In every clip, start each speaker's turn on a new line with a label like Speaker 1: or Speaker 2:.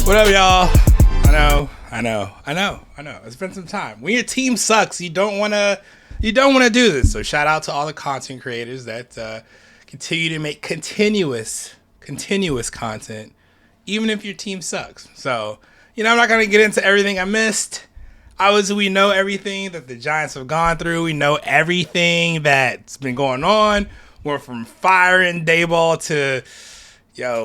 Speaker 1: What up, y'all? I know. It's been some time. When your team sucks, you don't want to do this. So shout out to all the content creators that continue to make continuous content, even if your team sucks. So, I'm not going to get into everything I missed. Obviously, we know everything that the Giants have gone through. We know everything that's been going on. We're from firing Dayball to...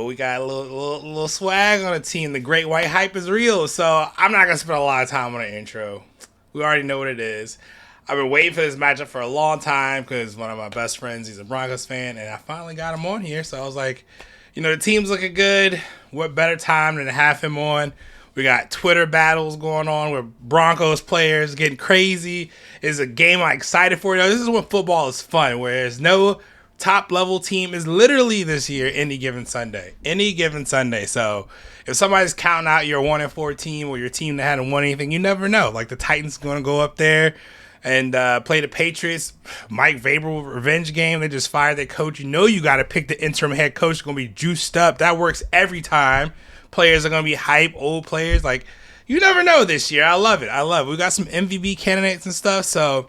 Speaker 1: we got a little swag on the team. The Great White Hype is real. So I'm not going to spend a lot of time on the intro. We already know what it is. I've been waiting for this matchup for a long time because one of my best friends, he's a Broncos fan, and I finally got him on here. So I was like, the team's looking good. What better time than to have him on? We got Twitter battles going on with Broncos players getting crazy. It's a game I'm excited for. This is when football is fun, where there's no top level team is literally this year any given Sunday. So if somebody's counting out your 1-4 team or your team that hadn't won anything, you never know. Like the Titans going to go up there and play the Patriots. Mike Vrabel revenge game. They just fired their coach. You got to pick the interim head coach. Going to be juiced up. That works every time. Players are going to be hype. Old players, like you never know this year. I love it. We got some MVP candidates and stuff. So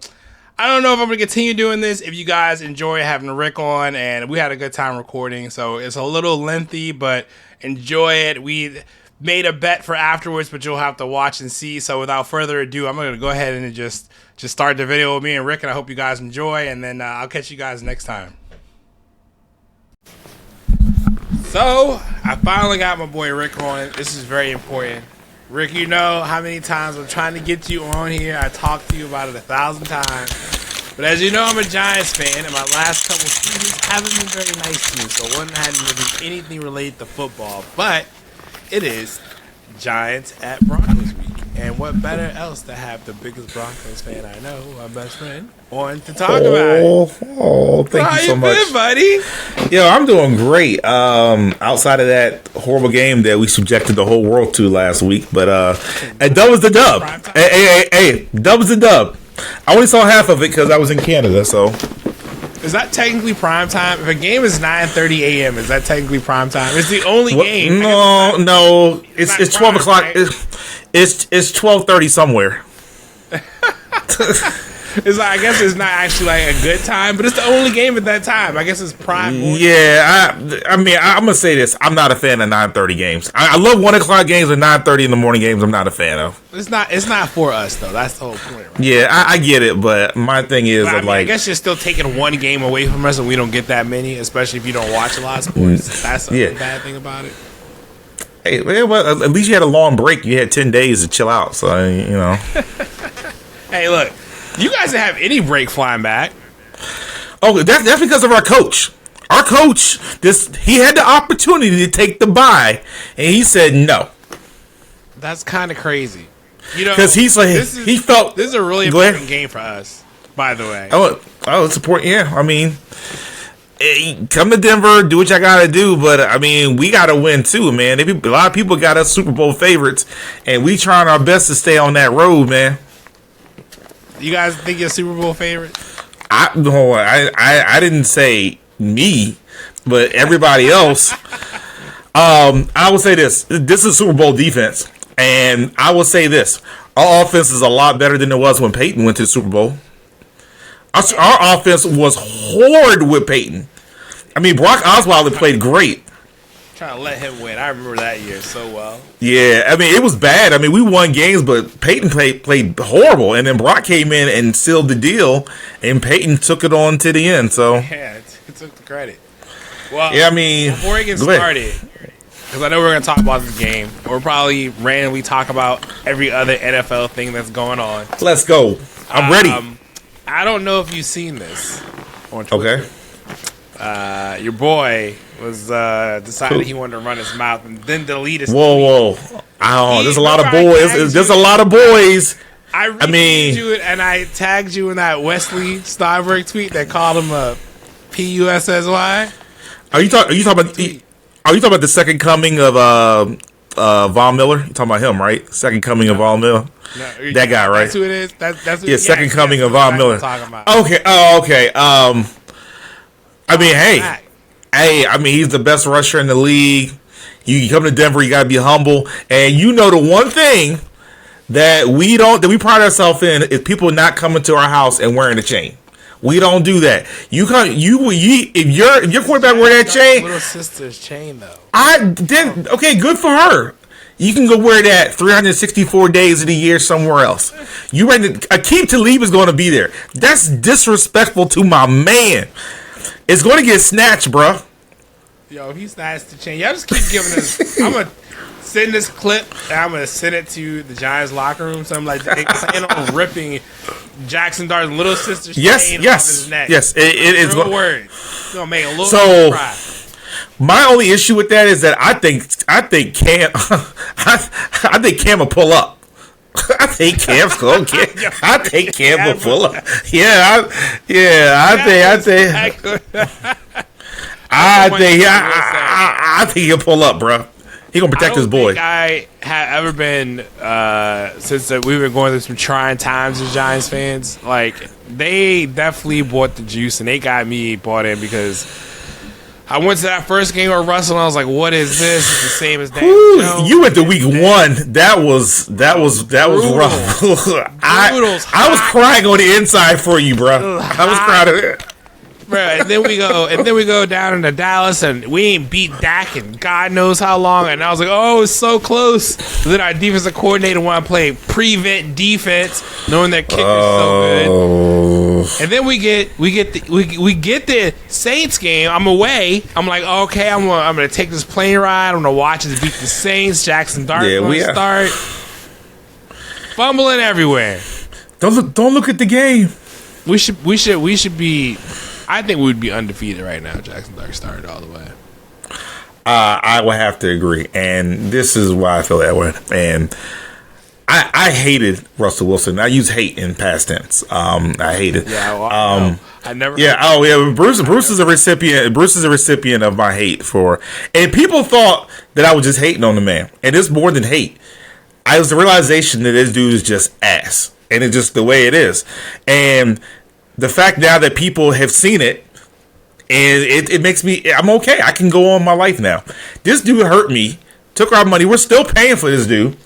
Speaker 1: I don't know if I'm going to continue doing this. If you guys enjoy having Rick on, and we had a good time recording, so it's a little lengthy, but enjoy it. We made a bet for afterwards, but you'll have to watch and see. So without further ado, I'm going to go ahead and just start the video with me and Rick, and I hope you guys enjoy, and then I'll catch you guys next time. So I finally got my boy Rick on. This is very important. Rick, you know how many times I'm trying to get you on here. I talked to you about it 1,000 times. But as you know, I'm a Giants fan, and my last couple seasons haven't been very nice to me. So I wasn't having to do anything related to football. But it is Giants at Broncos week. And what better else to have the biggest Broncos fan I know, my best friend, on to talk about it.
Speaker 2: Thank you so much.
Speaker 1: How you been, buddy?
Speaker 2: Yo, I'm doing great. Outside of that horrible game that we subjected the whole world to last week, but and dub was the dub. Hey, dub was the dub. I only saw half of it because I was in Canada, so.
Speaker 1: Is that technically prime time? If a game is 9:30 a.m., is that technically prime time? It's the only game.
Speaker 2: No. It's 12 o'clock.
Speaker 1: Right?
Speaker 2: It's 12:30 somewhere.
Speaker 1: It's like, I guess it's not actually like a good time, but it's the only game at that time. I guess it's prime.
Speaker 2: Yeah, I'm gonna say this. I'm not a fan of 9:30 games. I love 1 o'clock games, but 9:30 in the morning games, I'm not a fan of.
Speaker 1: It's not for us though. That's the whole point, right?
Speaker 2: Yeah, I get it, but my thing is,
Speaker 1: I guess you're still taking one game away from us, and we don't get that many, especially if you don't watch a lot of sports. That's the bad thing about it.
Speaker 2: Hey, well, at least you had a long break. You had 10 days to chill out, so
Speaker 1: Hey, look. You guys didn't have any break flying back.
Speaker 2: Oh, that's because of our coach. Our coach, he had the opportunity to take the bye, and he said no.
Speaker 1: That's kind of crazy.
Speaker 2: Because he's like,
Speaker 1: this is a really important game for us, by the way.
Speaker 2: Oh, it's important. Yeah, I mean, come to Denver, do what y'all gotta do, but we gotta win too, man. A lot of people got us Super Bowl favorites, and we trying our best to stay on that road, man.
Speaker 1: You guys think you're Super Bowl favorite?
Speaker 2: I didn't say me, but everybody else. I will say this. This is Super Bowl defense. And I will say this. Our offense is a lot better than it was when Peyton went to the Super Bowl. Our offense was horrid with Peyton. Brock Osweiler played great.
Speaker 1: Trying to let him win. I remember that year so well.
Speaker 2: Yeah, it was bad. We won games, but Peyton played horrible, and then Brock came in and sealed the deal, and Peyton took it on to the end. So
Speaker 1: yeah, it took the credit. Well,
Speaker 2: yeah,
Speaker 1: before we get started, because I know we're going to talk about this game, we'll probably randomly talk about every other NFL thing that's going on.
Speaker 2: Let's go. I'm ready.
Speaker 1: I don't know if you've seen this on Twitter. Okay. Your boy was decided he wanted to run his mouth and then delete his tweet.
Speaker 2: Whoa. There's a lot of boys. There's a lot of boys.
Speaker 1: I retweeted you and I tagged you in that Wesley Steinberg tweet that called him a PUSSY.
Speaker 2: Are you talking about the second coming of Von Miller? You talking about him, right? Second coming of Von Miller. No, that guy, right?
Speaker 1: That's who it is. That's who,
Speaker 2: second coming of Von Miller. Okay. Okay. Hey, he's the best rusher in the league. You come to Denver, you got to be humble. And you know the one thing that we pride ourselves in is people not coming to our house and wearing a chain. We don't do that. If your quarterback wear that chain,
Speaker 1: little sister's chain though.
Speaker 2: Okay, good for her. You can go wear that 364 days of the year somewhere else. You ready? Akeem Talib is going to be there. That's disrespectful to my man. It's going to get snatched, bro.
Speaker 1: Yo, if he snatched the chain, y'all just keep giving us. I'm gonna send this clip and I'm gonna send it to the Giants locker room. So I'm like, they plan on ripping Jackson Dart's little sister's chain off his neck.
Speaker 2: Yes, it is.
Speaker 1: Real word. It's gonna make a little cry.
Speaker 2: My only issue with that is that I think Cam will pull up. I think Cam's going to get. I think Cam will pull up. I think he'll pull up, bro. He gonna protect his boy.
Speaker 1: I have ever been since we've been going through some trying times as Giants fans. Like they definitely bought the juice and they got me bought in because I went to that first game with Russell and I was like, "What is this? It's the same as Daniel Jones."
Speaker 2: You went to week 1. That was rough. I was crying on the inside for you, bro. I was crying.
Speaker 1: Bro, and then we go down into Dallas and we ain't beat Dak in God knows how long. And I was like, "Oh, it's so close." But then our defensive coordinator wanted to play prevent defense, knowing their kicker's so good. And then we get the Saints game. I'm away. I'm like, okay, I'm gonna take this plane ride. I'm gonna watch us beat the Saints. Jackson Dart gonna start fumbling everywhere.
Speaker 2: Don't look at the game.
Speaker 1: We should be. I think we would be undefeated right now. Jackson Dart started all the way.
Speaker 2: I would have to agree, and this is why I feel that way. And I hated Russell Wilson. I use hate in past tense. I hated.
Speaker 1: Yeah, well, I never.
Speaker 2: Yeah. Oh, yeah. Bruce is a recipient. Bruce is a recipient of my hate for. And people thought that I was just hating on the man, and it's more than hate. I was the realization that this dude is just ass, and it's just the way it is. And the fact now that people have seen it, and it makes me, I'm okay. I can go on my life now. This dude hurt me, took our money. We're still paying for this dude,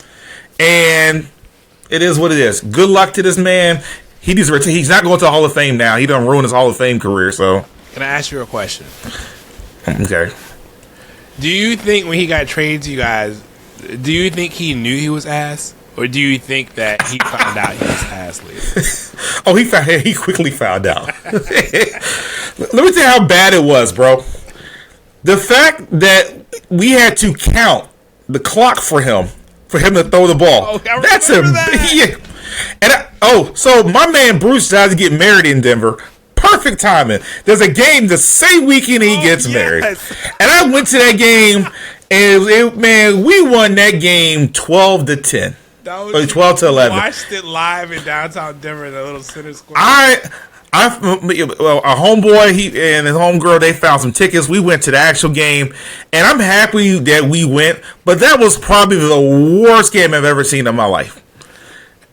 Speaker 2: and it is what it is. Good luck to this man. He's not going to the Hall of Fame now. He done ruined his Hall of Fame career. So,
Speaker 1: can I ask you a question?
Speaker 2: Okay.
Speaker 1: Do you think when he got traded to you guys, do you think he knew he was ass? Or do you think that he found out he was ass later?
Speaker 2: He quickly found out. Let me tell you how bad it was, bro. The fact that we had to count the clock for him to throw the ball.
Speaker 1: Oh,
Speaker 2: that's a yeah. And so my man Bruce decided to get married in Denver. Perfect timing. There's a game the same weekend he gets married, and I went to that game, and we won that game 12-10. 12-11.
Speaker 1: Watched it live in downtown Denver in the little center square.
Speaker 2: A homeboy, he and his homegirl, they found some tickets. We went to the actual game, and I'm happy that we went. But that was probably the worst game I've ever seen in my life.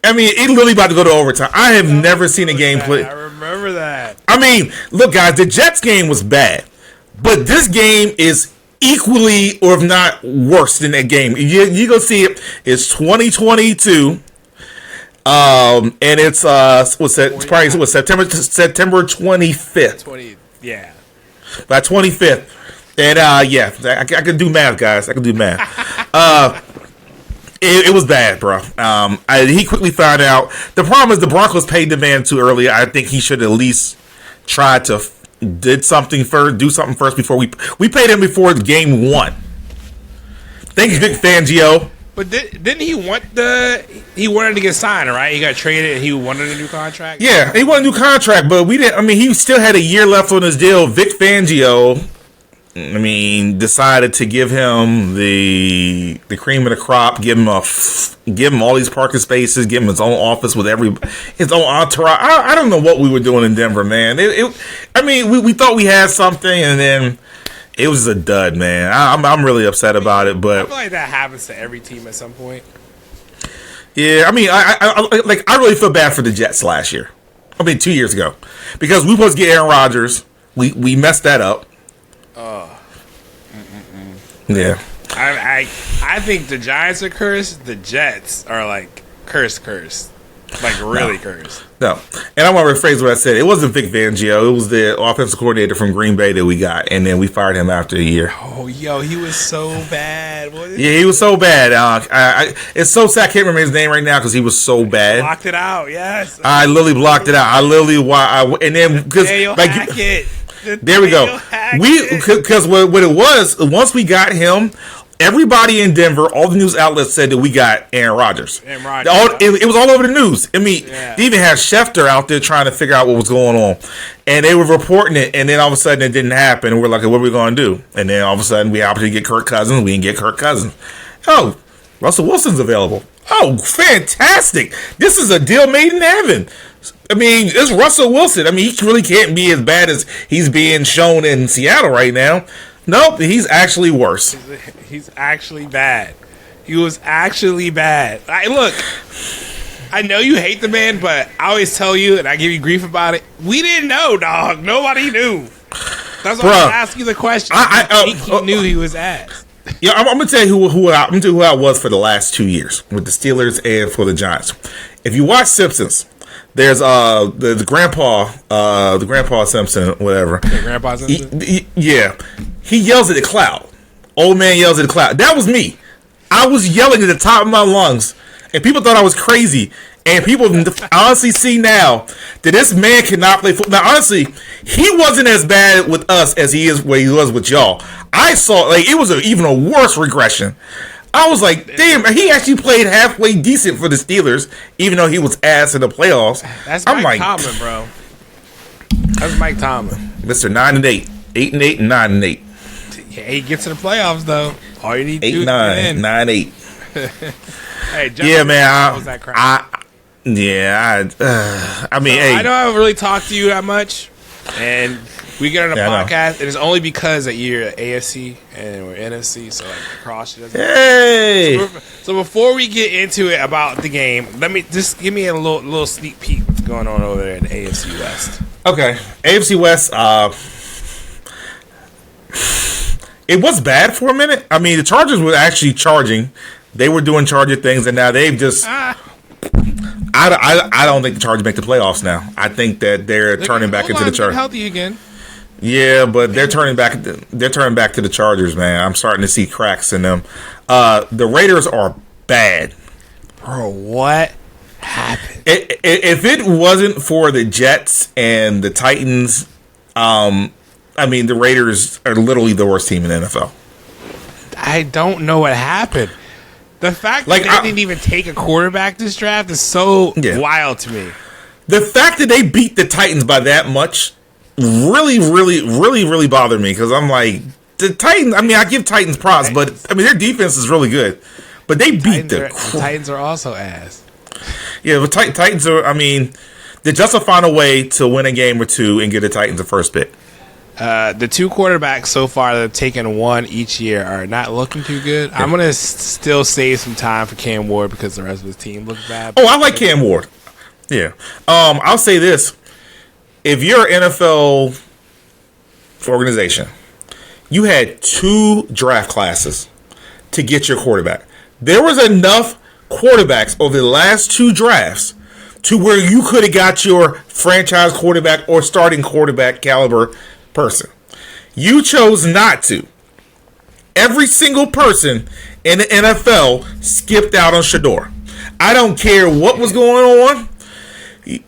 Speaker 2: I mean, it literally about to go to overtime. I have never seen a game play.
Speaker 1: I remember that.
Speaker 2: I mean, look, guys, the Jets game was bad, but this game is equally, or if not worse than that game. You go see it. It's 2022, and it's what's that? It's probably September 25th.
Speaker 1: Yeah,
Speaker 2: by 25th, and I can do math, guys. I can do math. It was bad, bro. He quickly found out. The problem is the Broncos paid the man too early. I think he should at least try to do something first before we paid him before game 1. Thank you, Vic Fangio.
Speaker 1: But didn't he he wanted to get signed, right? He got traded and he wanted a new contract?
Speaker 2: Yeah, he wanted a new contract, but we didn't. I mean, he still had a year left on his deal. Vic Fangio, decided to give him the cream of the crop, give him all these parking spaces, give him his own office with his own entourage. I don't know what we were doing in Denver, man. We thought we had something, and then it was a dud, man. I'm really upset about it, but
Speaker 1: I feel like that happens to every team at some point.
Speaker 2: Yeah, I really feel bad for the Jets last year. 2 years ago, because we were supposed to get Aaron Rodgers. We messed that up. Yeah.
Speaker 1: I think the Giants are cursed. The Jets are like cursed. Like really cursed.
Speaker 2: No. And I want to rephrase what I said. It wasn't Vic Fangio. It was the offensive coordinator from Green Bay that we got. And then we fired him after a year.
Speaker 1: Oh, yo, he was so bad.
Speaker 2: Yeah, he was so bad. It's so sad. I can't remember his name right now because he was so bad.
Speaker 1: Blocked it out, yes.
Speaker 2: I literally blocked it out. And then because there we go. Because what it was, once we got him, everybody in Denver, all the news outlets said that we got Aaron Rodgers. It was all over the news. I mean, they even had Schefter out there trying to figure out what was going on. And they were reporting it, and then all of a sudden it didn't happen. And we're like, what are we going to do? And then all of a sudden we happened to get Kirk Cousins. We didn't get Kirk Cousins. Oh, Russell Wilson's available. Oh, fantastic. This is a deal made in heaven. I mean, it's Russell Wilson. I mean, he really can't be as bad as he's being shown in Seattle right now. Nope, he's actually worse.
Speaker 1: He's actually bad. He was actually bad. Look, I know you hate the man, but I always tell you, and I give you grief about it, we didn't know, dog. Nobody knew. That's why I asked you the question. He knew he was ass.
Speaker 2: Yeah, I'm gonna tell you who I was for the last 2 years with the Steelers and for the Giants. If you watch Simpsons, there's the grandpa Simpson, whatever.
Speaker 1: The grandpa Simpson?
Speaker 2: He yells at the cloud. Old man yells at the cloud. That was me. I was yelling at the top of my lungs, and people thought I was crazy. And people honestly see now that this man cannot play football. Now, honestly, he wasn't as bad with us as he was with y'all. I saw it was even a worse regression. I was like, damn, he actually played halfway decent for the Steelers, even though he was ass in the playoffs.
Speaker 1: That's Mike Tomlin, bro. That's Mike Tomlin.
Speaker 2: Mr. 9-8. 8-8 and 9-8.
Speaker 1: Yeah, he gets to the playoffs, though. All you need to do is
Speaker 2: 8-9, 9-8.
Speaker 1: Hey,
Speaker 2: yeah, man.
Speaker 1: I mean, hey. I know I don't really talk to you that much, and we get on a podcast, and it's only because that you're AFC and we're NFC, so like cross doesn't.
Speaker 2: Hey.
Speaker 1: So before we get into it about the game, let me just give me a little sneak peek what's going on over there in the AFC West.
Speaker 2: Okay, AFC West. It was bad for a minute. I mean, the Chargers were actually charging. They were doing Charger things, and now they've just. I don't think the Chargers make the playoffs now. I think that they're turning back into the Chargers.
Speaker 1: Healthy again.
Speaker 2: Yeah, but they're turning back. They're turning back to the Chargers, man. I'm starting to see cracks in them. The Raiders are bad.
Speaker 1: Bro, what happened?
Speaker 2: If it wasn't for the Jets and the Titans, I mean, the Raiders are literally the worst team in the NFL.
Speaker 1: I don't know what happened. The fact that they didn't even take a quarterback this draft is so wild to me.
Speaker 2: The fact that they beat the Titans by that much really bothered me because I'm like, the Titans, I mean, I give Titans props, but I mean, their defense is really good. But they beat the
Speaker 1: Titans are also ass.
Speaker 2: Yeah, but Titans are, I mean, they just find a way to win a game or two and get the Titans a first pick.
Speaker 1: The two quarterbacks so far that have taken one each year are not looking too good. Yeah. I'm going to still save some time for Cam Ward because the rest of his team looks bad.
Speaker 2: Oh, I like Cam Ward. Yeah. I'll say this. If you're an NFL organization, you had 2 draft classes to get your quarterback. There was enough quarterbacks over the last 2 drafts to where you could have got your franchise quarterback or starting quarterback caliber person. You chose not to. Every single person in the NFL skipped out on Shador. I don't care what was going on.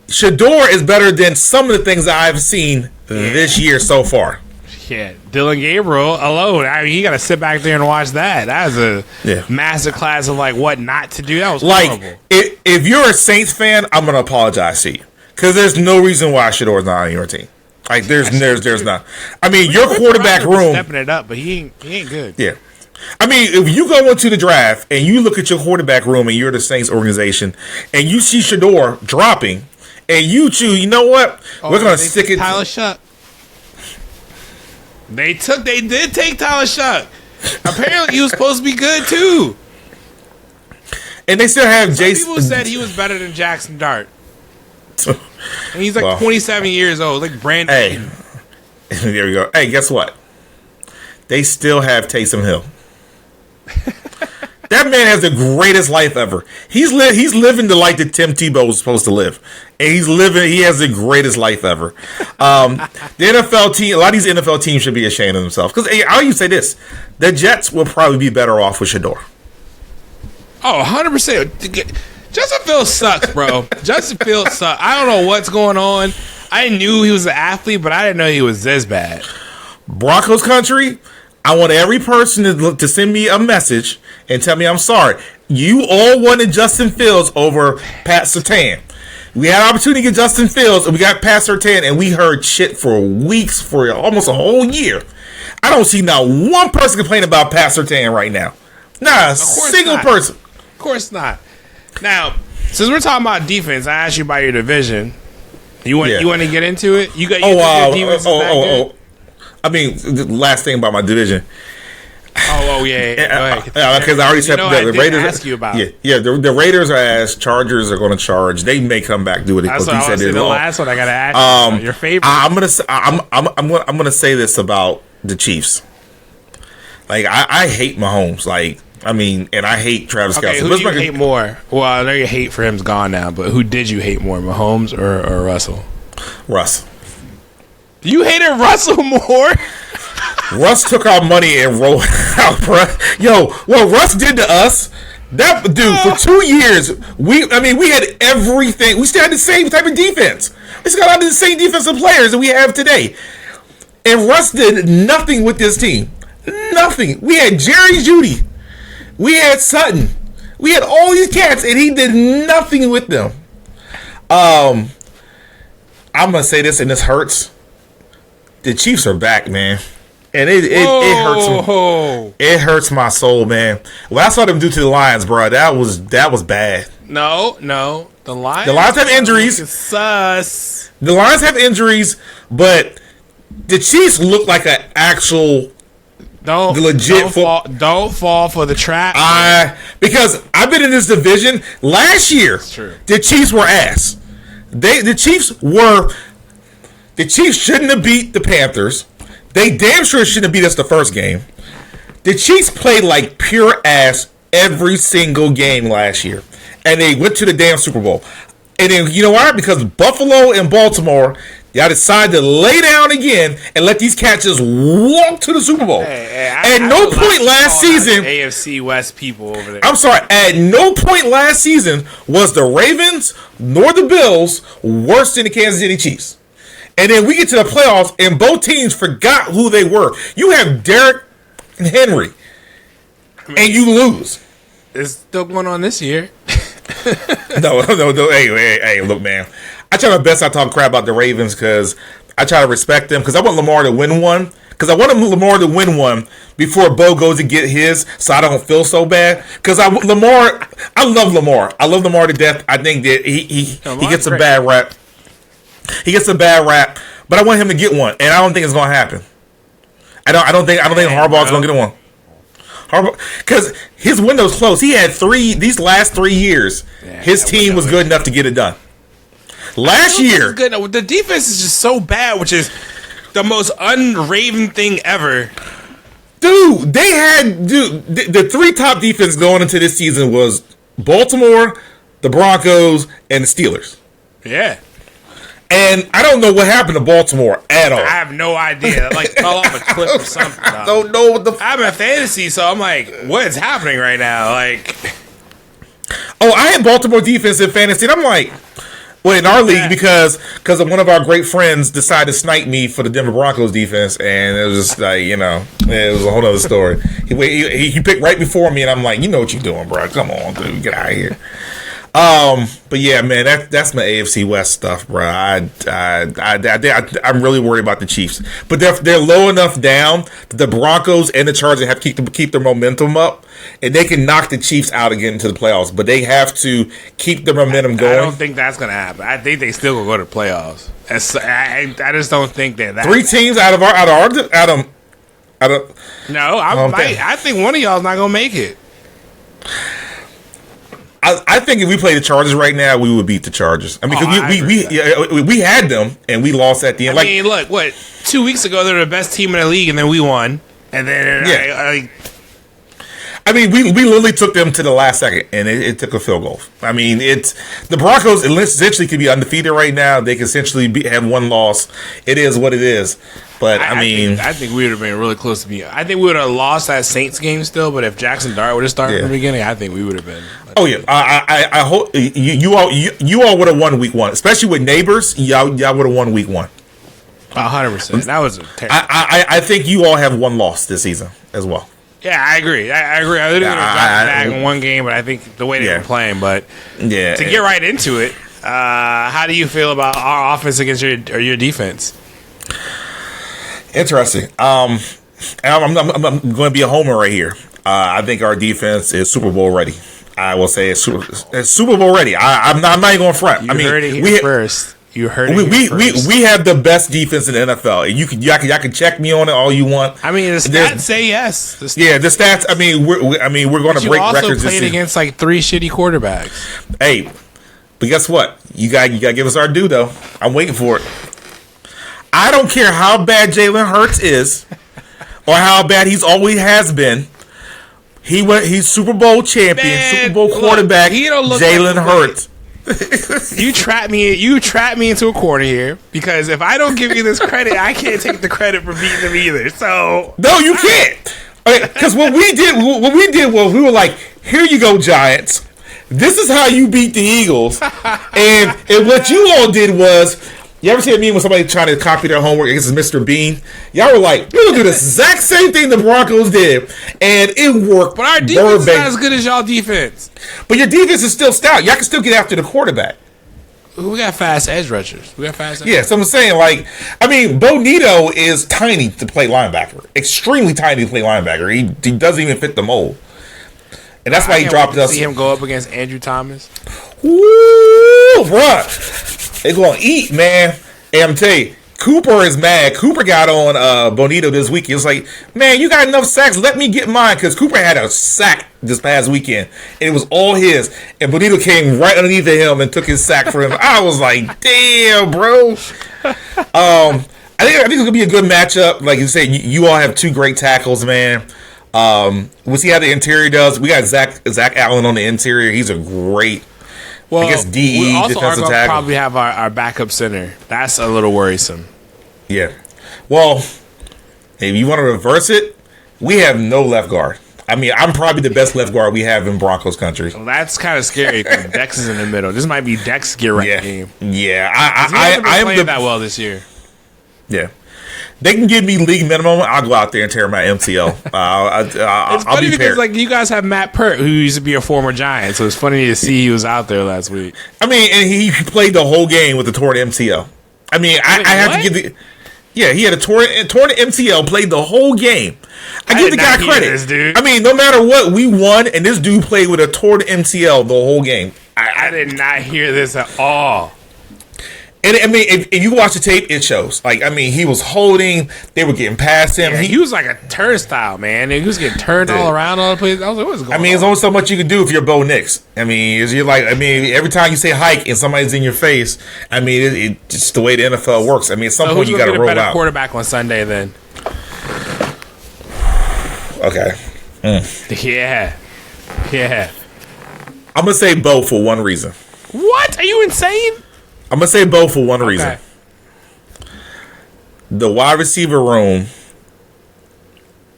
Speaker 2: Shador is better than some of the things that I've seen this year so far.
Speaker 1: Yeah, Dylan Gabriel alone. I mean, you got to sit back there and watch that. That was a master class of like what not to do. That was horrible.
Speaker 2: If you're a Saints fan, I'm gonna apologize to you because there's no reason why Shador's not on your team. Like there's not. I mean, your quarterback room
Speaker 1: stepping it up, but he ain't good.
Speaker 2: Yeah. I mean, if you go into the draft and you look at your quarterback room and you're the Saints organization and you see Shador dropping and you choose, you know what? We're going to stick it.
Speaker 1: Tyler Shuck. They did take Tyler Shuck. Apparently he was supposed to be good too.
Speaker 2: And they still have Jason.
Speaker 1: People said he was better than Jackson Dart. And he's like 27 years old, like brand new.
Speaker 2: Hey, there we go. Hey, guess what? They still have Taysom Hill. That man has the greatest life ever. He's living the life that Tim Tebow was supposed to live, and he has the greatest life ever. The NFL team, a lot of these NFL teams should be ashamed of themselves because I'll even say this: the Jets will probably be better off with Shador.
Speaker 1: Oh, 100%. Justin Fields sucks, bro. Justin Fields sucks. I don't know what's going on. I knew he was an athlete, but I didn't know he was this bad.
Speaker 2: Broncos country, I want every person to send me a message and tell me I'm sorry. You all wanted Justin Fields over Pat Surtain. We had an opportunity to get Justin Fields, and we got Pat Surtain, and we heard shit for weeks, for almost a whole year. I don't see not one person complaining about Pat Surtain right now. Not a single person.
Speaker 1: Of course not. Now, since we're talking about defense, I asked you about your division. You want to get into it? You got your defense
Speaker 2: I mean, the last thing about my division.
Speaker 1: Yeah.
Speaker 2: Because I already said the Raiders.
Speaker 1: Ask you about.
Speaker 2: The Raiders are ass. Chargers are going to charge. They may come back do what he said.
Speaker 1: The last one I got to ask you. Your favorite.
Speaker 2: I'm gonna say this about the Chiefs. Like I hate Mahomes. And I hate Travis Kelce.
Speaker 1: Who do you hate more? Well, I know your hate for him's gone now, but who did you hate more, Mahomes or Russell?
Speaker 2: Russ.
Speaker 1: You hated Russell more?
Speaker 2: Russ took our money and rolled out, bro. Yo, what Russ did to us, that dude, for 2 years, we had everything. We still had the same type of defense. We still got the same defensive players that we have today. And Russ did nothing with this team. Nothing. We had Jerry Jeudy. We had Sutton. We had all these cats, and he did nothing with them. I'm gonna say this, and this hurts. The Chiefs are back, man, and it hurts. It hurts my soul, man. What I saw them do to the Lions, bro, that was bad.
Speaker 1: No, the Lions.
Speaker 2: The Lions have injuries.
Speaker 1: Sus.
Speaker 2: The Lions have injuries, but the Chiefs look like an actual. Don't
Speaker 1: fall for the trap.
Speaker 2: Because I've been in this division last year.
Speaker 1: That's true.
Speaker 2: The Chiefs were ass. The Chiefs shouldn't have beat the Panthers. They damn sure shouldn't have beat us the first game. The Chiefs played like pure ass every single game last year, and they went to the damn Super Bowl. And then you know why? Because Buffalo and Baltimore. Y'all decided to lay down again and let these cats just walk to the Super Bowl. At no point last season,
Speaker 1: AFC West people over there.
Speaker 2: I'm sorry. At no point last season was the Ravens nor the Bills worse than the Kansas City Chiefs. And then we get to the playoffs, and both teams forgot who they were. You have Derrick and Henry, and you lose.
Speaker 1: It's still going on this year.
Speaker 2: No. Hey, look, man. I try my best not to talk crap about the Ravens because I try to respect them because I want Lamar to win one. Because I want Lamar to win one before Bo goes to get his, so I don't feel so bad. Because I love Lamar. I love Lamar to death. I think that he gets a bad rap. He gets a bad rap, but I want him to get one, and I don't think it's going to happen. I don't think Harbaugh's going to get one. Because his window's closed. He had these last 3 years. His team was good enough to get it done. Last year,
Speaker 1: the defense is just so bad, which is the most unraven thing ever.
Speaker 2: Dude, the three top defense going into this season was Baltimore, the Broncos, and the Steelers.
Speaker 1: Yeah.
Speaker 2: And I don't know what happened to Baltimore at all.
Speaker 1: I have no idea. Fell off a cliff or something.
Speaker 2: I don't know what
Speaker 1: I'm in fantasy, so I'm like, what is happening right now? I
Speaker 2: had Baltimore defense in fantasy, and I'm like, well, in our league, because of one of our great friends decided to snipe me for the Denver Broncos defense, and it was just it was a whole other story. He picked right before me, and I'm like, you know what you're doing, bro? Come on, dude, get out of here. But yeah, man, that's my AFC West stuff, bro. I'm really worried about the Chiefs, but they're low enough down that the Broncos and the Chargers have to keep their momentum up, and they can knock the Chiefs out and get into the playoffs. But they have to keep the momentum going.
Speaker 1: I don't think that's gonna happen. I think they still will go to the playoffs. I just don't think that.
Speaker 2: 3 teams out of.
Speaker 1: No, I think one of y'all's not gonna make it.
Speaker 2: I think if we play the Chargers right now, we would beat the Chargers. I mean, we had them and we lost at the end.
Speaker 1: Look, 2 weeks ago they were the best team in the league, and then we won. And then
Speaker 2: I mean, we literally took them to the last second, and it took a field goal. I mean, it's the Broncos essentially could be undefeated right now. They could essentially have one loss. It is what it is. But
Speaker 1: I think we would have been really close to being. I think we would have lost that Saints game still. But if Jackson Dart would have started from the beginning, I think we would have been.
Speaker 2: Oh yeah, I hope you all would have won week 1, especially with neighbors. Y'all would have won week 1.
Speaker 1: 100%. That was a terrible.
Speaker 2: I think you all have one loss this season as well.
Speaker 1: Yeah, I agree. I agree. I literally got back in one game, but I think the way they were playing. But to get right into it, how do you feel about our offense against your defense?
Speaker 2: Interesting. I'm going to be a homer right here. I think our defense is Super Bowl ready. I will say it's Super Bowl ready. I'm not even going to front.
Speaker 1: You heard it here first. You heard it here first.
Speaker 2: We have the best defense in the NFL. Y'all can check me on it all you want.
Speaker 1: I mean, the stats say yes.
Speaker 2: The stats. I mean, we're going to break records. You
Speaker 1: also played against like 3 shitty quarterbacks.
Speaker 2: Hey, but guess what? You got to give us our due though. I'm waiting for it. I don't care how bad Jalen Hurts is, or how bad he's always has been. He's Super Bowl champion, Super Bowl quarterback. Jalen Hurts.
Speaker 1: You trap me into a corner here, because if I don't give you this credit, I can't take the credit for beating them either. So
Speaker 2: no, you can't. Because what we did was we were like, here you go, Giants. This is how you beat the Eagles. and what you all did was, you ever see a meme when somebody trying to copy their homework against Mr. Bean? Y'all were like, we're going to do the exact same thing the Broncos did, and it worked.
Speaker 1: But our defense is not as good as y'all defense.
Speaker 2: But your defense is still stout. Y'all can still get after the quarterback.
Speaker 1: We got fast edge rushers.
Speaker 2: Yeah, so I'm saying, like, I mean, Bonito is tiny to play linebacker. Extremely tiny to play linebacker. He doesn't even fit the mold. And that's why he dropped us.
Speaker 1: See him go up against Andrew Thomas?
Speaker 2: Woo, bruh. They gonna eat, man. And I'm telling you, Cooper is mad. Cooper got on Bonito this weekend. It's like, man, you got enough sacks. Let me get mine. Because Cooper had a sack this past weekend. And it was all his. And Bonito came right underneath of him and took his sack for him. I was like, damn, bro. I think it's going to be a good matchup. Like you said, you all have 2 great tackles, man. We'll see how the interior does. We got Zach Allen on the interior. He's a great, I guess, DE
Speaker 1: we also
Speaker 2: defensive
Speaker 1: are
Speaker 2: tackle.
Speaker 1: Probably have our backup center. That's a little worrisome.
Speaker 2: Yeah. Well, if you want to reverse it, we have no left guard. I mean, I'm probably the best left guard we have in Broncos country.
Speaker 1: Well, that's kind of scary because Dex is in the middle. This might be Dex's get right game.
Speaker 2: Yeah.
Speaker 1: I am playing that well this year.
Speaker 2: Yeah. They can give me league minimum. I'll go out there and tear my MCL.
Speaker 1: It's funny because like you guys have Matt Pert, who used to be a former Giant, so it's funny to see he was out there last week.
Speaker 2: I mean, and he played the whole game with a torn MCL. I mean, I have to give the. Yeah, he had a torn MCL, played the whole game. I give the guy credit.
Speaker 1: This, dude.
Speaker 2: I mean, no matter what, we won, and this dude played with a torn MCL the whole game.
Speaker 1: I did not hear this at all.
Speaker 2: And I mean, if you watch the tape, it shows. Like, I mean, he was holding, they were getting past him.
Speaker 1: Yeah, he was like a turnstile, man. And he was getting turned all around all the place. I was like, what's going on?
Speaker 2: I mean, there's only so much you can do if you're Bo Nix. I mean, every time you say hike and somebody's in your face, I mean, it's just the way the NFL works. I mean, at some point you got to roll out.
Speaker 1: Who's a better quarterback on Sunday then?
Speaker 2: Okay.
Speaker 1: Yeah.
Speaker 2: I'm going to say Bo for one reason.
Speaker 1: What? Are you insane?
Speaker 2: I'm going to say Bo for one reason. The wide receiver room,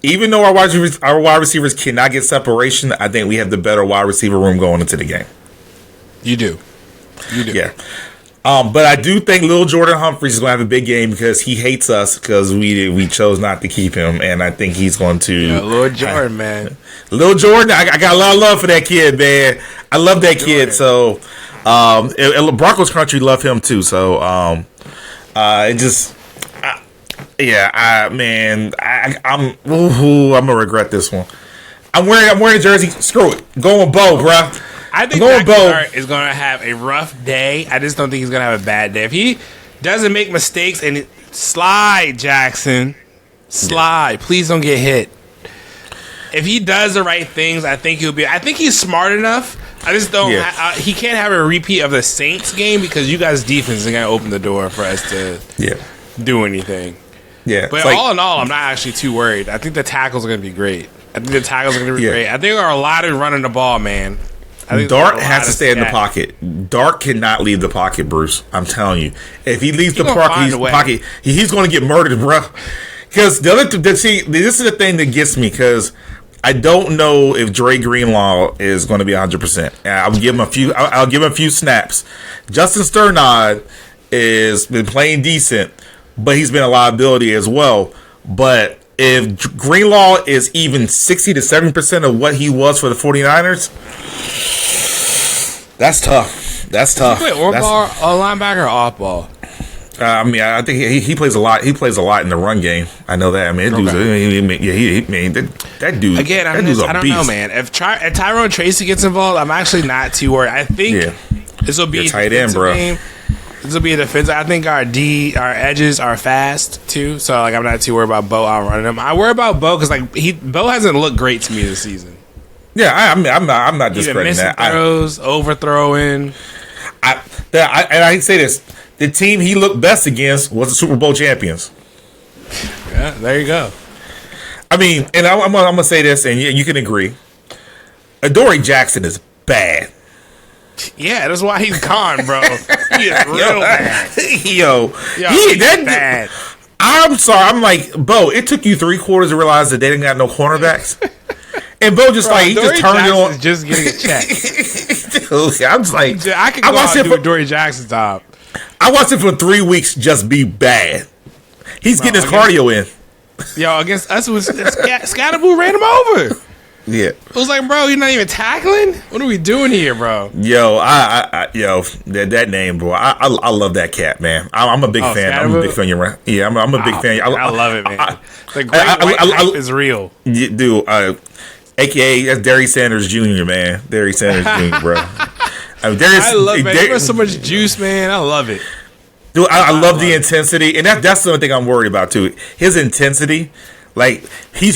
Speaker 2: even though our wide receivers cannot get separation, I think we have the better wide receiver room going into the game.
Speaker 1: You do.
Speaker 2: Yeah. But I do think Lil Jordan Humphries is going to have a big game because he hates us because we chose not to keep him, and I think he's going to.
Speaker 1: Yeah, Lil Jordan, man.
Speaker 2: Lil Jordan, I got a lot of love for that kid, man. I love that kid. So, Broncos country love him too. So, I'm gonna regret this one. I'm wearing a jersey. Screw it. Going Bo, bruh.
Speaker 1: I think Bo is going to have a rough day. I just don't think he's going to have a bad day. If he doesn't make mistakes and slide, Jackson, slide. Yeah. Please don't get hit. If he does the right things, I think he'll be. I think he's smart enough. I just don't. Yeah. He can't have a repeat of the Saints game because you guys' defense is going to open the door for us to do anything.
Speaker 2: Yeah,
Speaker 1: but all in all, I'm not actually too worried. I think the tackles are going to be great. I think the tackles are going to be great. I think there are a lot of running the ball, man.
Speaker 2: Dart has to stay in the pocket. Dart cannot leave the pocket, Bruce. I'm telling you. If he leaves the pocket, he's going to get murdered, bro. Because this is the thing that gets me, because I don't know if Dre Greenlaw is going to be 100%. I'll give him a few snaps. Justin Sternod has been playing decent, but he's been a liability as well. But if Greenlaw is even 60 to 70% of what he was for the 49ers, that's tough. That's tough.
Speaker 1: Wait, or linebacker or off ball?
Speaker 2: I mean, I think he plays a lot. He plays a lot in the run game. I know that. I mean, that dude.
Speaker 1: Again, I don't know, man. If Tyrone Tracy gets involved, I'm actually not too worried. I think this will be a tight end, bro. Game. This will be a defense. I think our edges are fast too. So like, I'm not too worried about Bo outrunning him. I worry about Bo because Bo hasn't looked great to me this season. Yeah, I'm not discrediting that. Throws, overthrowing.
Speaker 2: I say this. The team he looked best against was the Super Bowl champions.
Speaker 1: Yeah, there you go.
Speaker 2: I mean, and I'm gonna say this, and you can agree. Adoree Jackson is bad.
Speaker 1: Yeah, that's why he's gone, bro. He is real bad.
Speaker 2: That's bad. I'm sorry. I'm like, Bo, it took you 3 quarters to realize that they didn't got no cornerbacks. And Bo just he just turned it on.
Speaker 1: Just getting a check.
Speaker 2: Dude, I'm just like,
Speaker 1: I could go out and do Adoree Jackson's job.
Speaker 2: I watched him for 3 weeks just be bad. He's getting his cardio in.
Speaker 1: Yo, against us, Scatterboo ran him over.
Speaker 2: Yeah.
Speaker 1: It was like, bro, you're not even tackling? What are we doing here, bro?
Speaker 2: Yo, that name, bro. I love that cat, man. I'm a big fan.
Speaker 1: Scatterboo?
Speaker 2: I'm a big fan. You're right. Yeah, I'm a big fan.
Speaker 1: I love it, man. The great white hype is real.
Speaker 2: Dude, AKA, that's Derry Sanders Jr., man. Derry Sanders Jr., bro.
Speaker 1: I love it. He has so much juice, man. I love it.
Speaker 2: Dude, I love the intensity, and that's the only thing I'm worried about too. His intensity, like his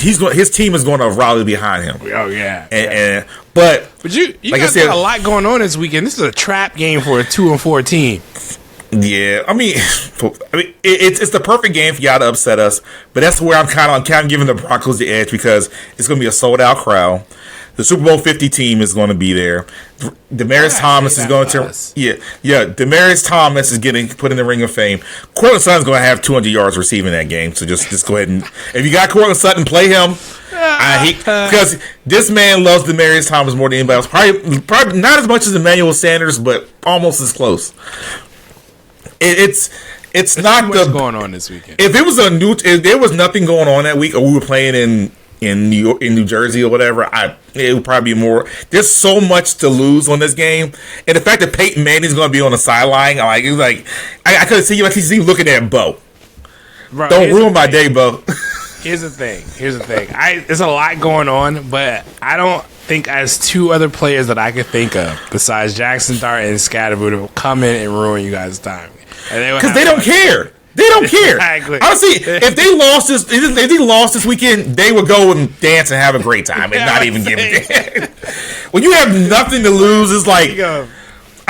Speaker 2: team is going to rally behind him.
Speaker 1: Oh
Speaker 2: yeah, but
Speaker 1: you like guys got a lot going on this weekend. This is a trap game for a 2-4 team.
Speaker 2: Yeah, I mean, it's the perfect game for y'all to upset us. But that's where I'm kind of giving the Broncos the edge because it's going to be a sold out crowd. The Super Bowl 50 team is going to be there. Demaryius Thomas is going to Demaryius Thomas is getting put in the Ring of Fame. Cortland Sutton's going to have 200 yards receiving that game. So just go ahead and if you got Cortland Sutton, play him. Because this man loves Demaryius Thomas more than anybody else. Probably not as much as Emmanuel Sanders, but almost as close. It's not
Speaker 1: what's going on this weekend.
Speaker 2: If there was nothing going on that week, or we were playing in New York, in New Jersey, or whatever, it would probably be more. There's so much to lose on this game, and the fact that Peyton Manning's going to be on the sideline, I could see you looking at Bo. Bro, don't ruin my day, Bo.
Speaker 1: Here's the thing. There's a lot going on, but I don't think as 2 other players that I could think of besides Jackson Dart and Scatterboo to come in and ruin you guys' time.
Speaker 2: Because they don't care. They don't care. Exactly. Honestly, if they lost this weekend, they would go and dance and have a great time and not even give a damn. When you have nothing to lose, it's like, I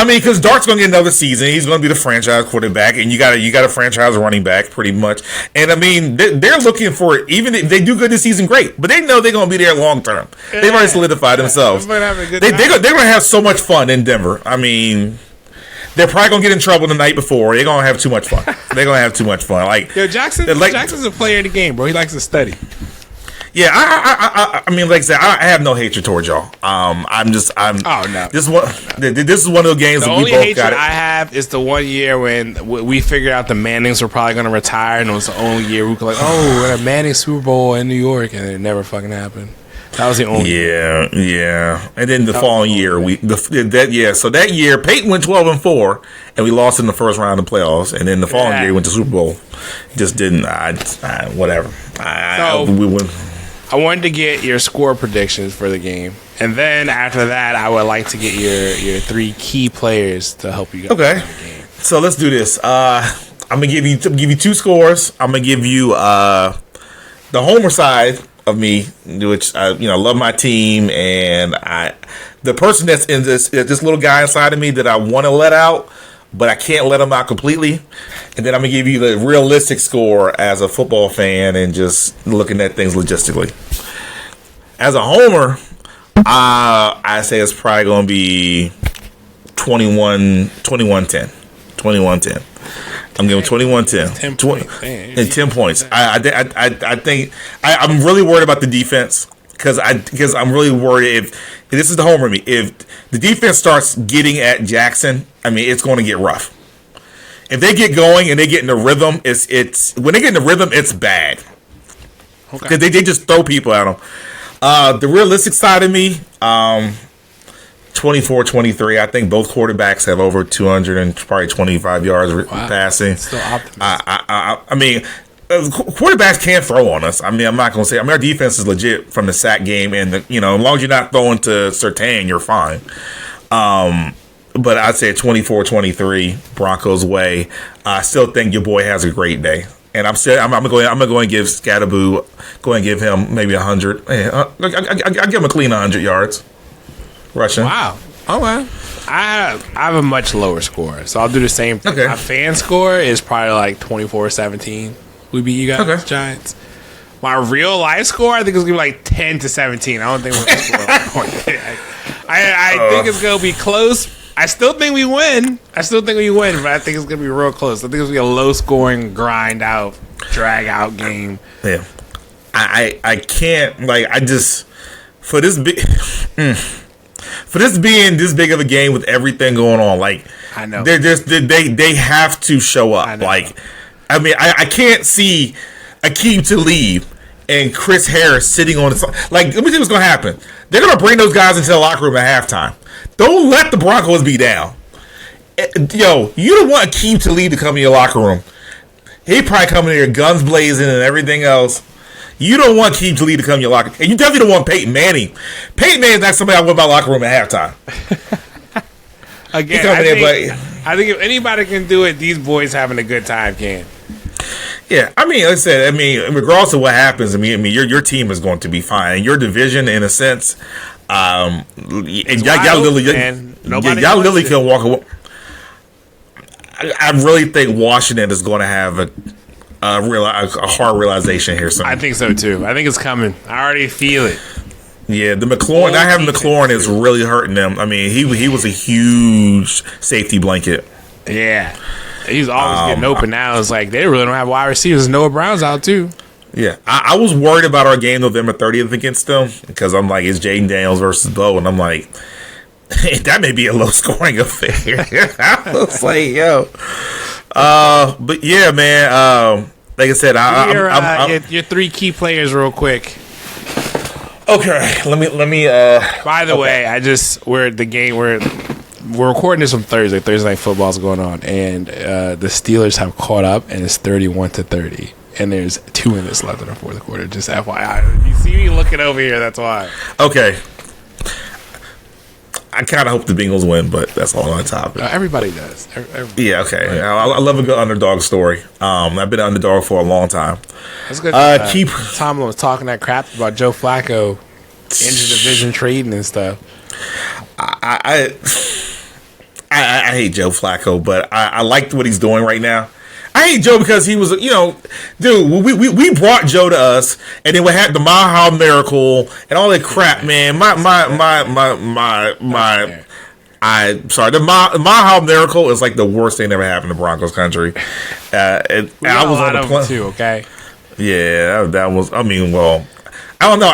Speaker 2: mean, because Dart's going to get another season. He's going to be the franchise quarterback, and you got a franchise running back pretty much. And I mean, they're looking for it. Even if they do good this season, great. But they know they're going to be there long term. They've already solidified themselves. They're going to have so much fun in Denver. I mean, they're probably gonna get in trouble the night before. They're gonna have too much fun.
Speaker 1: Jackson's a player in the game, bro. He likes to study.
Speaker 2: Yeah, I mean, like I said, I have no hatred towards y'all. This is one of the games that we both got. The only hatred
Speaker 1: I have is the one year when we figured out the Mannings were probably gonna retire, and it was the only year we could we're at a Manning Super Bowl in New York, and it never fucking happened. That was the only year.
Speaker 2: Yeah. And then the following year, so that year, Peyton went 12-4, and we lost in the first round of the playoffs. And then the following year, we went to Super Bowl. Just didn't. Whatever. We went.
Speaker 1: I wanted to get your score predictions for the game, and then after that, I would like to get your 3 key players to help you guys.
Speaker 2: Okay. Win the game. So let's do this. I'm gonna give you 2 scores. I'm gonna give you the homer side of me, which I love my team, and the person that's in this little guy inside of me that I want to let out, but I can't let him out completely. And then I'm gonna give you the realistic score as a football fan and just looking at things logistically. As a homer, I say it's probably going to be 21-10. 21-10. I'm giving 21-10.
Speaker 1: 10 points.
Speaker 2: And 10 points. I think I'm really worried about the defense because I'm really worried if this is the homer me. If the defense starts getting at Jackson, I mean it's going to get rough. If they get going and they get in the rhythm, it's when they get in the rhythm, it's bad. Because they just throw people at them. The realistic side of me, 24-23. I think both quarterbacks have over 200 and probably 25 yards passing.
Speaker 1: Still optimistic.
Speaker 2: I mean, quarterbacks can't throw on us. I mean, I'm not going to say. I mean, our defense is legit from the sack game, and as long as you're not throwing to Surtain, you're fine. But I'd say 24-23 Broncos way. I still think your boy has a great day. And I'm gonna and give Scatterboo, go and give him maybe 100. I give him a clean 100 yards rushing.
Speaker 1: Wow. Okay. I have a much lower score, so I'll do the same thing.
Speaker 2: Okay.
Speaker 1: My fan score is probably like 24-17. We beat you guys, Giants. My real life score, I think it's gonna be like 10-17. I don't think we're gonna score like a point. I think it's gonna be close. I still think we win. But I think it's gonna be real close. I think it's gonna be a low scoring, grind out, drag out game.
Speaker 2: Yeah, I can't for this being this big of a game with everything going on. Like
Speaker 1: I know
Speaker 2: they have to show up. I can't see Akeem Talib and Chris Harris sitting on the like. Let me see what's gonna happen. They're gonna bring those guys into the locker room at halftime. Don't let the Broncos be down. Yo, you don't want Akeem Talib to come in your locker room. He probably come in here guns blazing and everything else. You don't want Akeem Talib to come in your locker room. And you definitely don't want Peyton Manning. Peyton Manning is not somebody I want in my locker room at halftime.
Speaker 1: Again, I think if anybody can do it, these boys having a good time can.
Speaker 2: Yeah, I mean, like I said, regardless of what happens, your team is going to be fine. Your division, in a sense, and y'all literally can walk away. I really think Washington is going to have a hard realization here soon.
Speaker 1: I think so too. I think it's coming. I already feel it.
Speaker 2: Yeah, the McLaurin. Not having McLaurin is really hurting them. I mean, he was a huge safety blanket.
Speaker 1: Yeah, he's always getting open now. It's like they really don't have wide receivers. Noah Brown's out too.
Speaker 2: Yeah, I was worried about our game November 30th against them because I'm like, it's Jaden Daniels versus Bo, and I'm like, that may be a low scoring affair. I was like, yo, but yeah, man. Like I said,
Speaker 1: your three key players, real quick.
Speaker 2: Okay, let me.
Speaker 1: By the way, we're recording this on Thursday. Thursday Night Football's going on, and the Steelers have caught up, and it's 31-30. And there's 2 minutes left in the fourth quarter. Just FYI. You see me looking over here, that's why.
Speaker 2: Okay. I kind of hope the Bengals win, but that's all on top.
Speaker 1: Everybody does. Everybody.
Speaker 2: Yeah, okay. Right. I love a good underdog story. I've been an underdog for a long time.
Speaker 1: That's good. Tomlin was talking that crap about Joe Flacco, inter-division trading and stuff.
Speaker 2: I hate Joe Flacco, but I like what he's doing right now. I hate Joe because he was, dude, we brought Joe to us, and then we had the Maha Miracle and all that crap, man. The Maha Miracle is like the worst thing that ever happened to Broncos country. I was on the plane
Speaker 1: too, okay?
Speaker 2: Yeah, that was. I mean, well, I don't know.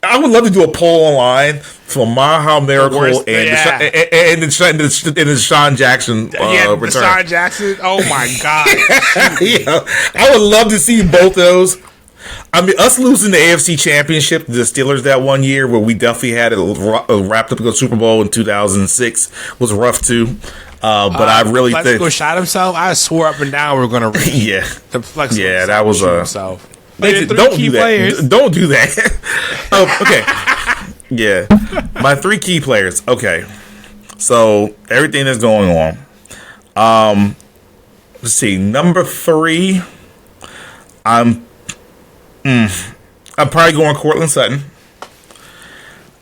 Speaker 2: I would love to do a poll online for Maha Miracle and the Sean Jackson return.
Speaker 1: Deshaun Jackson. Oh my god!
Speaker 2: Yeah, I would love to see both those. I mean, us losing the AFC Championship to the Steelers that one year, where we definitely had it wrapped up to the Super Bowl in 2006, was rough too. But I really think
Speaker 1: Plexico shot himself. I swore up and down we were going to reach.
Speaker 2: Yeah,
Speaker 1: the Plexico.
Speaker 2: Yeah, that was
Speaker 1: himself.
Speaker 2: Don't do that. Don't do that. Okay. Yeah, my 3 key players. Okay, so everything that's going on. Let's see. Number 3. I'm probably going Cortland Sutton.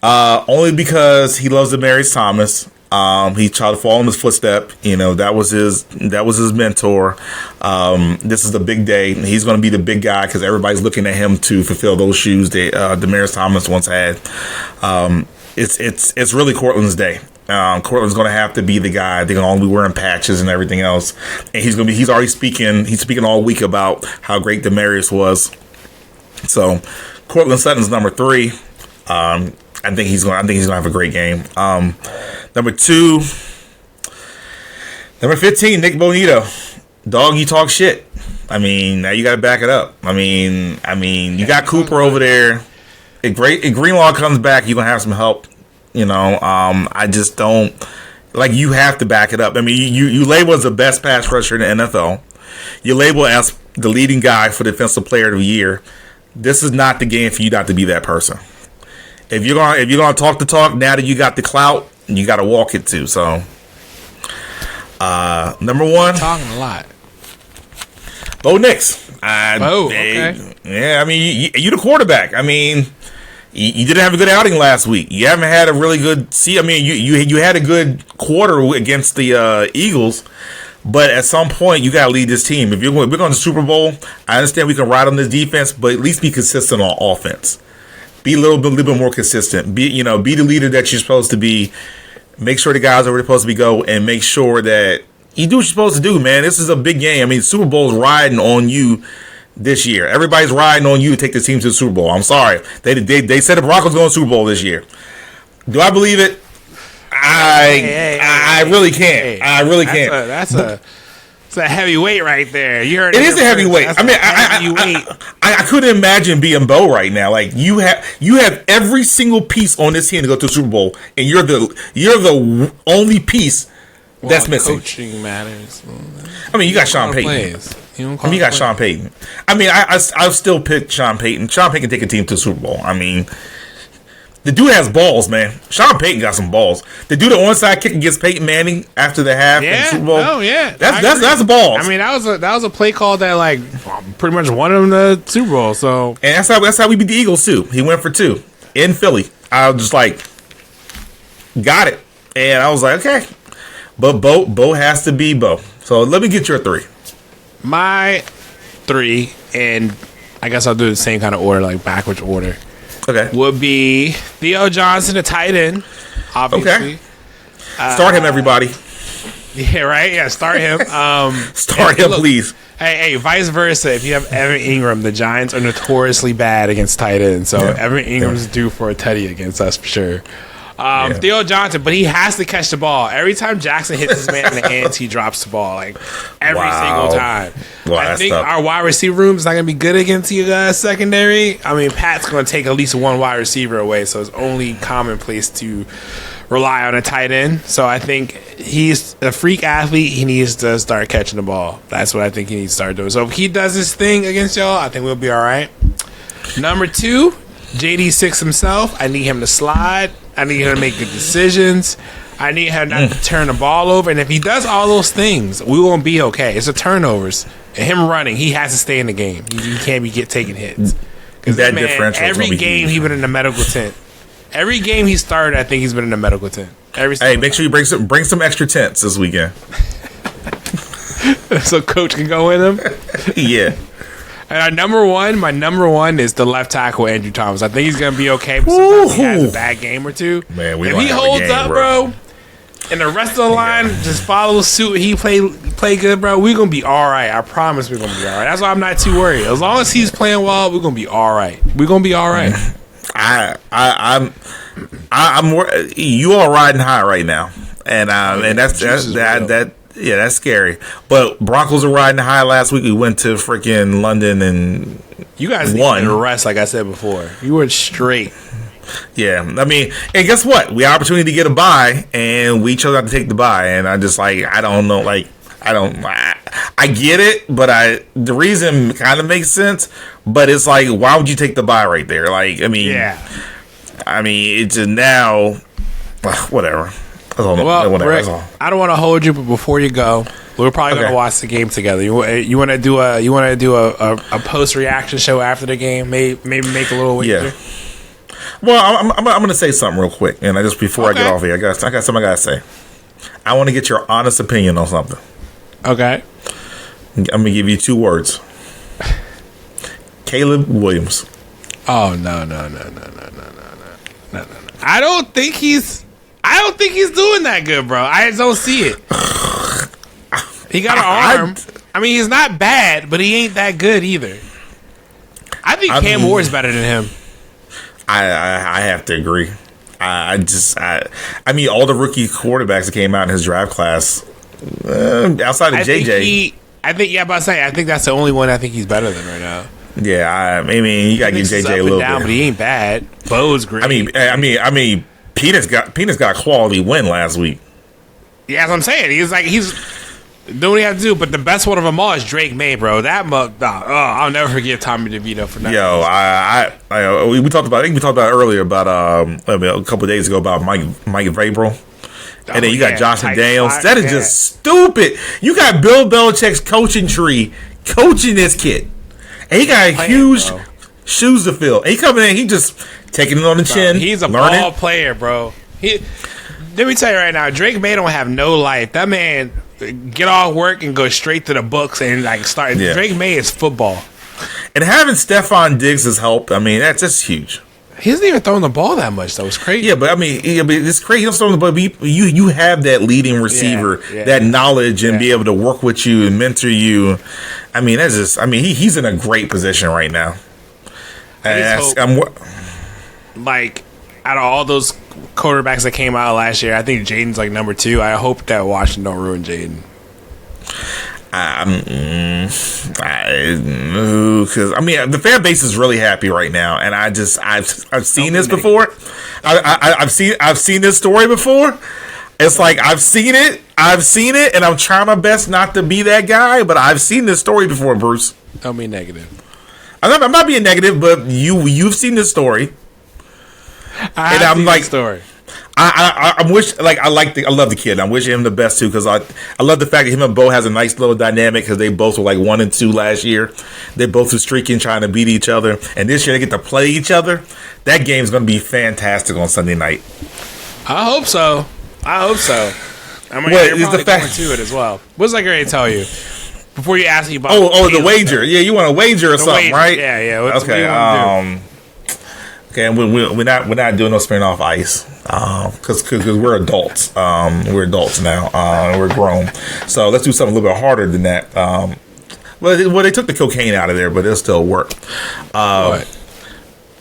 Speaker 2: Only because he loves Demaryius Thomas. He tried to follow in his footstep. That was his mentor. This is the big day. He's going to be the big guy because everybody's looking at him to fulfill those shoes that Demaryius Thomas once had. It's really Cortland's day. Cortland's going to have to be the guy. They're going to all be wearing patches and everything else. And he's already speaking. He's speaking all week about how great Demaryius was. So Cortland Sutton's number 3. I think he's going to have a great game. Number 2, number 15, Nick Bonito. Dog, you talk shit. I mean, now you got to back it up. I mean, you got Cooper over there. If Greenlaw comes back, you're going to have some help. I just don't you have to back it up. I mean, you label as the best pass rusher in the NFL. You label as the leading guy for Defensive Player of the Year. This is not the game for you not to be that person. If you're gonna talk the talk, now that you got the clout, you got to walk it too. So, number 1,
Speaker 1: talking a lot.
Speaker 2: Bo Nix.
Speaker 1: Okay.
Speaker 2: Yeah, I mean, you the quarterback. I mean, you didn't have a good outing last week. You haven't had a really good. You had a good quarter against the Eagles. But at some point, you got to lead this team. If we're going to the Super Bowl, I understand we can ride on this defense, but at least be consistent on offense. Be a little bit more consistent. Be the leader that you're supposed to be. Make sure the guys are where they're supposed to be go, and make sure that you do what you're supposed to do, man. This is a big game. I mean, Super Bowl's riding on you this year. Everybody's riding on you to take this team to the Super Bowl. I'm sorry. They said the Broncos going to the Super Bowl this year. Do I believe it? I really can't. I really can't.
Speaker 1: That's a heavyweight right there. You heard
Speaker 2: it is a heavyweight. I couldn't imagine being Bo right now. Like you have every single piece on this team to go to the Super Bowl, and you're the only piece that's missing.
Speaker 1: Coaching matters.
Speaker 2: I mean, you got Sean Payton. You got Sean Payton. I mean, I've still picked Sean Payton. Sean Payton can take a team to the Super Bowl. I mean, the dude has balls, man. Sean Payton got some balls. The dude that onside kick against Peyton Manning after the half in the Super Bowl.
Speaker 1: Oh yeah,
Speaker 2: that's balls.
Speaker 1: I mean, that was a play call that pretty much won him the Super Bowl. So
Speaker 2: and that's how we beat the Eagles too. He went for 2 in Philly. I was just got it, and I was like, okay. But Bo has to be Bo. So let me get your 3.
Speaker 1: My 3, and I guess I'll do the same kind of order, backwards order.
Speaker 2: Okay.
Speaker 1: Would be Theo Johnson, the tight end, obviously.
Speaker 2: Okay. Start him, everybody.
Speaker 1: Yeah, right? Yeah, start him.
Speaker 2: Start him, please.
Speaker 1: Hey, vice versa. If you have Evan Ingram, the Giants are notoriously bad against tight ends. So Evan Ingram's due for a tutty against us for sure. Theo Johnson, but he has to catch the ball. Every time Jackson hits his man in the hands, he drops the ball every single time.
Speaker 2: Well,
Speaker 1: I think our wide receiver room is not going to be good against you guys secondary. I mean, Pat's going to take at least one wide receiver away, so it's only commonplace to rely on a tight end. So I think he's a freak athlete. He needs to start catching the ball. That's what I think he needs to start doing. So if he does his thing against y'all, I think we'll be all right. Number 2, JD6 himself. I need him to slide. I need him to make good decisions. I need him not to turn the ball over. And if he does all those things, we won't be okay. It's the turnovers. And him running, he has to stay in the game. He can't be taking hits. Because
Speaker 2: that differential.
Speaker 1: Every game he's been in the medical tent. Every game he started, I think he's been in the medical tent.
Speaker 2: Hey, make sure you bring some extra tents this weekend.
Speaker 1: So Coach can go in them?
Speaker 2: Yeah.
Speaker 1: And my number one is the left tackle, Andrew Thomas. I think he's going to be okay, but sometimes he has a bad game or two.
Speaker 2: Man,
Speaker 1: if he holds up, bro, and the rest of the line just follows suit, he play good, bro, we're going to be all right. I promise we're going to be all right. That's why I'm not too worried. As long as he's playing well, we're going to be all right. We're going to be all right.
Speaker 2: I'm you are riding high right now. And that's scary. But Broncos are riding high last week. We went to freaking London and
Speaker 1: you guys
Speaker 2: won.
Speaker 1: Needed a rest, like I said before. You were straight.
Speaker 2: Yeah, I mean, and guess what? We had opportunity to get a bye, and we chose not to take the bye. And I just I don't know, I get it, but the reason kind of makes sense. But it's why would you take the bye right there? It's now, whatever.
Speaker 1: Well, Rick, I don't want to hold you, but before you go, we're probably going to watch the game together. You want to do a post reaction show after the game? Maybe make a little wager.
Speaker 2: Yeah. Well, I'm going to say something real quick, and just before I get off here, I got something I got to say. I want to get your honest opinion on something.
Speaker 1: Okay.
Speaker 2: I'm going to give you 2 words. Caleb Williams.
Speaker 1: Oh no. I don't think he's doing that good, bro. I just don't see it. He got an arm. I mean, he's not bad, but he ain't that good either. I think Cam Moore's better than him.
Speaker 2: I have to agree. I mean, all the rookie quarterbacks that came out in his draft class, outside of JJ. I
Speaker 1: think that's the only one I think he's better than right now.
Speaker 2: Yeah, I mean, you got to give JJ a little bit.
Speaker 1: But he ain't bad. Bo's great.
Speaker 2: I mean, Penis got a quality win last week.
Speaker 1: Yeah, that's what I'm saying. He's doing what he has to do. But the best one of them all is Drake May, bro. I'll never forget Tommy DeVito for that.
Speaker 2: Yo, we talked about. I think we talked about earlier about a couple of days ago about Mike Vrabel. And then you got Josh Daniels. That is just stupid. You got Bill Belichick's coaching tree coaching this kid. And he got huge shoes to fill. And he coming in, he just taking it on the chin.
Speaker 1: He's a ball player, bro. Let me tell you right now, Drake May don't have no life. That man get off work and go straight to the books and start. Yeah. Drake May is football.
Speaker 2: And having Stephon Diggs has helped. I mean, that's just huge.
Speaker 1: He isn't even throwing the ball that much, though. It's crazy.
Speaker 2: Yeah, but I mean, it's crazy. He doesn't throw the ball. But you have that leading receiver, that knowledge, and be able to work with you and mentor you. I mean, that's just. I mean, he's in a great position right now.
Speaker 1: Out of all those quarterbacks that came out last year, I think Jaden's number 2. I hope that Washington don't ruin Jaden.
Speaker 2: Because the fan base is really happy right now, and I've seen this before. I've seen this story before. It's like I've seen it, and I'm trying my best not to be that guy, but I've seen this story before, Bruce.
Speaker 1: Don't be negative.
Speaker 2: I'm not being negative, but you've seen this story,
Speaker 1: story.
Speaker 2: I love the kid. I'm wishing him the best too, because I love the fact that him and Bo has a nice little dynamic, because they both were 1 and 2 last year. They both were streaking, trying to beat each other, and this year they get to play each other. That game's going to be fantastic on Sunday night.
Speaker 1: I hope so. I mean, you're probably going to it as well. What was I going to tell you before you ask me about?
Speaker 2: The wager. Yeah, you want to wager or something, right?
Speaker 1: Yeah.
Speaker 2: Okay. Okay, and we're not doing no spinning off ice, because we're adults. We're adults now. We're grown, so let's do something a little bit harder than that. Well, they took the cocaine out of there, but it'll still work.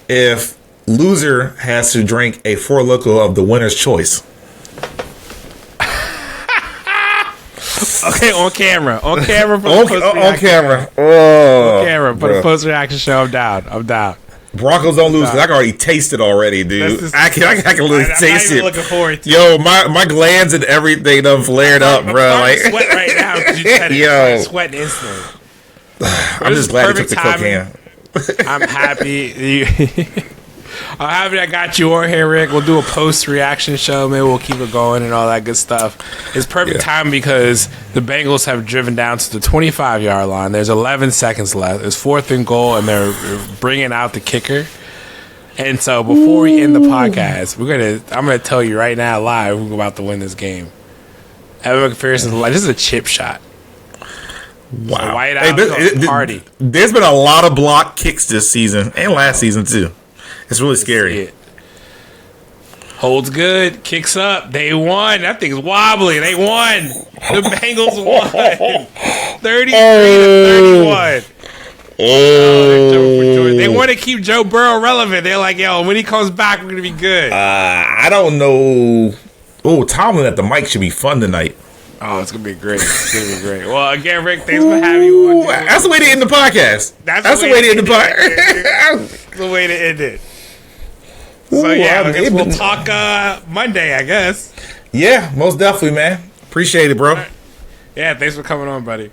Speaker 2: If loser has to drink a Four Loko of the winner's choice.
Speaker 1: Okay, on camera for the post-reaction show. I'm down.
Speaker 2: Broncos don't lose, because I can already taste it already, dude. I can really taste it.
Speaker 1: Looking forward to
Speaker 2: it. Yo, my glands and everything done flared up, bro.
Speaker 1: I'm sweat right now because you said it. I'm sweating instantly.
Speaker 2: I'm just glad you took the cocaine.
Speaker 1: I'm happy. I'm happy I got you on here, Rick. We'll do a post-reaction show. Maybe we'll keep it going and all that good stuff. It's perfect time because the Bengals have driven down to the 25-yard line. There's 11 seconds left. It's 4th and goal, and they're bringing out the kicker. And so before we end the podcast, I'm gonna tell you right now live we're about to win this game. Evan McPherson's like, this is a chip shot.
Speaker 2: Wow.
Speaker 1: So White House party.
Speaker 2: There's been a lot of block kicks this season and last season too. It's really scary.
Speaker 1: Holds good. Kicks up. They won. That thing's wobbly. They won. The Bengals won. 33-31. They want to keep Joe Burrow relevant. They're like, yo, when he comes back, we're going to be good.
Speaker 2: I don't know. Oh, Tomlin at the mic should be fun tonight.
Speaker 1: Oh, it's going to be great. Well, again, Rick, thanks for having me on.
Speaker 2: That's the way to end the podcast. That's the way to end the podcast.
Speaker 1: That's the way to end it. So, I guess we'll talk Monday, I guess.
Speaker 2: Yeah, most definitely, man. Appreciate it, bro.
Speaker 1: Right. Yeah, thanks for coming on, buddy.